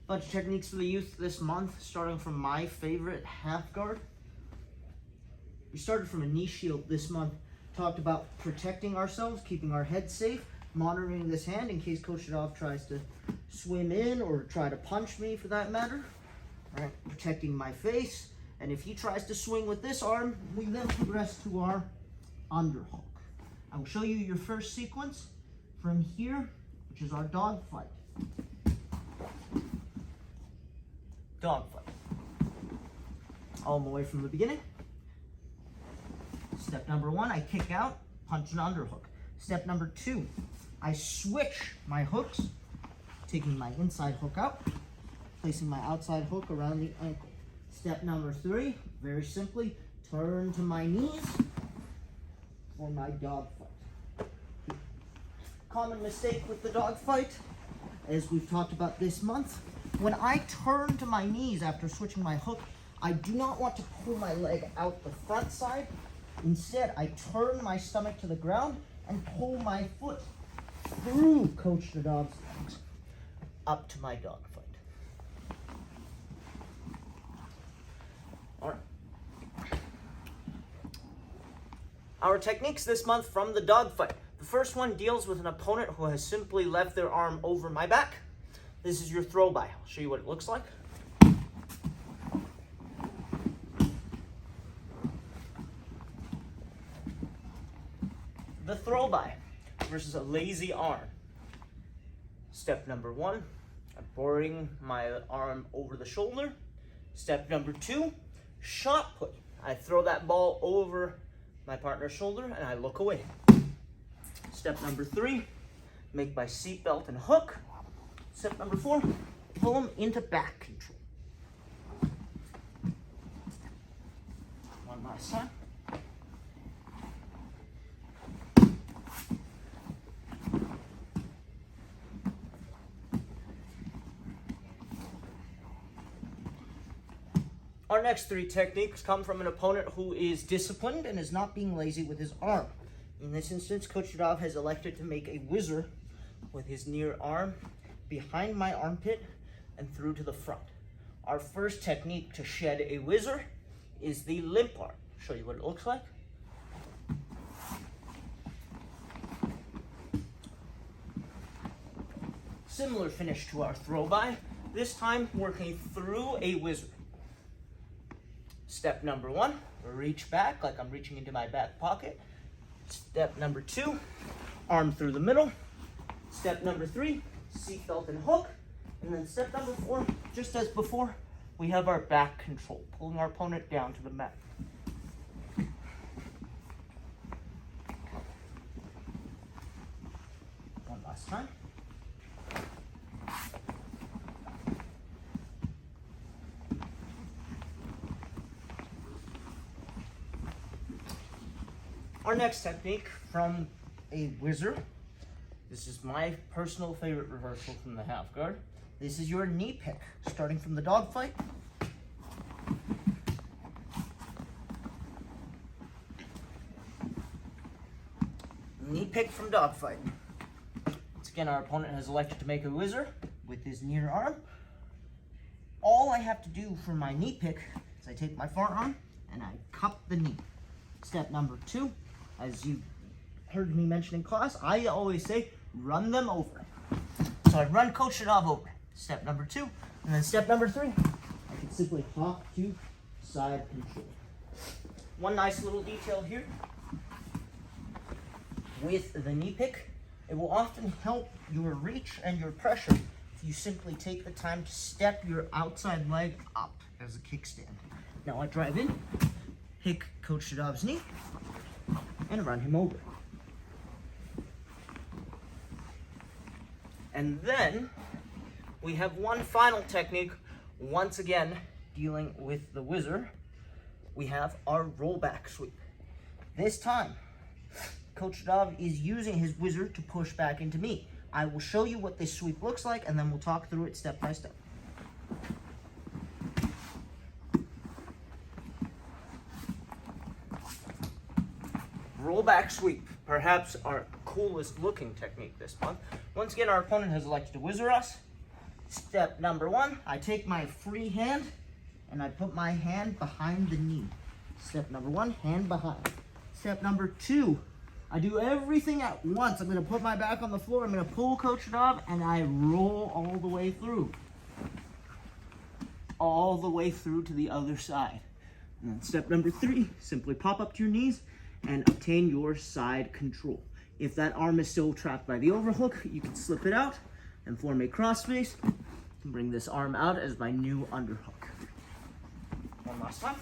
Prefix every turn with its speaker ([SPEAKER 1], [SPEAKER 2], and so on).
[SPEAKER 1] Bunch of techniques for the youth this month, starting from my favorite, half guard. We started from a knee shield this month, talked about protecting ourselves, keeping our head safe, monitoring this hand in case Coach Shadov tries to swim in or try to punch me for that matter. All right, protecting my face, and if he tries to swing with this arm, we then progress to our underhook. I will show you your first sequence from here, which is our dog fight. Dog fight. All the way from the beginning. Step number 1, I kick out, punch and underhook. Step number 2, I switch my hooks, taking my inside hook out, placing my outside hook around the ankle. Step number 3, very simply, turn to my knees for my dog fight. Common mistake with the dog fight, as we've talked about this month, when I turn to my knees after switching my hook, I do not want to pull my leg out the front side. Instead, I turn my stomach to the ground and pull my foot through Coach Shadov's legs up to my dog fight. All right. Our techniques this month from the dog fight. The first one deals with an opponent who has simply left their arm over my back. This is your throw by. I'll show you what it looks like. The throw by versus a lazy arm. Step number 1, I'm boring my arm over the shoulder. Step number 2, shot put. I throw that ball over my partner's shoulder and I look away. Step number 3, make my seat belt and hook. Step number 4, pull them into back control. One last time. Our next 3 techniques come from an opponent who is disciplined and is not being lazy with his arm. In this instance, Coach Shadov has elected to make a whizzer with his near arm behind my armpit and through to the front. Our first technique to shed a whizzer is the limp arm. I'll show you what it looks like. Similar finish to our throw by, this time working through a whizzer. Step number 1, reach back like I'm reaching into my back pocket. Step number 2, arm through the middle. Step number 3, seatbelt and hook. And then step number 4, just as before, we have our back control, pulling our opponent down to the mat. One last time. Our next technique from a whizzer. This is my personal favorite reversal from the half guard. This is your knee pick, starting from the dog fight. Knee pick from dog fight. Once again, our opponent has elected to make a whizzer with his near arm. All I have to do for my knee pick is I take my forearm and I cup the knee. Step number 2, as you heard me mention in class, I always say, run them over. So I run Coach Shadov over. Step number 2, and then step number 3, I can simply hop to side control. One nice little detail here, with the knee pick, it will often help your reach and your pressure if you simply take the time to step your outside leg up as a kickstand. Now I drive in, pick Coach Shadov's knee, and run him over. And then we have one final technique, once again dealing with the whizzer. We have our rollback sweep. This time, Coach Shadov is using his whizzer to push back into me. I will show you what this sweep looks like, and then we'll talk through it step by step. Rollback sweep, perhaps our coolest looking technique this month. Once again, our opponent has elected to whizzer us. Step number 1, I take my free hand and I put my hand behind the knee. Step number 1, hand behind. Step number 2, I do everything at once. I'm gonna put my back on the floor, I'm gonna pull Coach Knob, and I roll all the way through. All the way through to the other side. And then step number 3, simply pop up to your knees and obtain your side control. If that arm is still trapped by the overhook, you can slip it out and form a crossface and bring this arm out as my new underhook. One last time.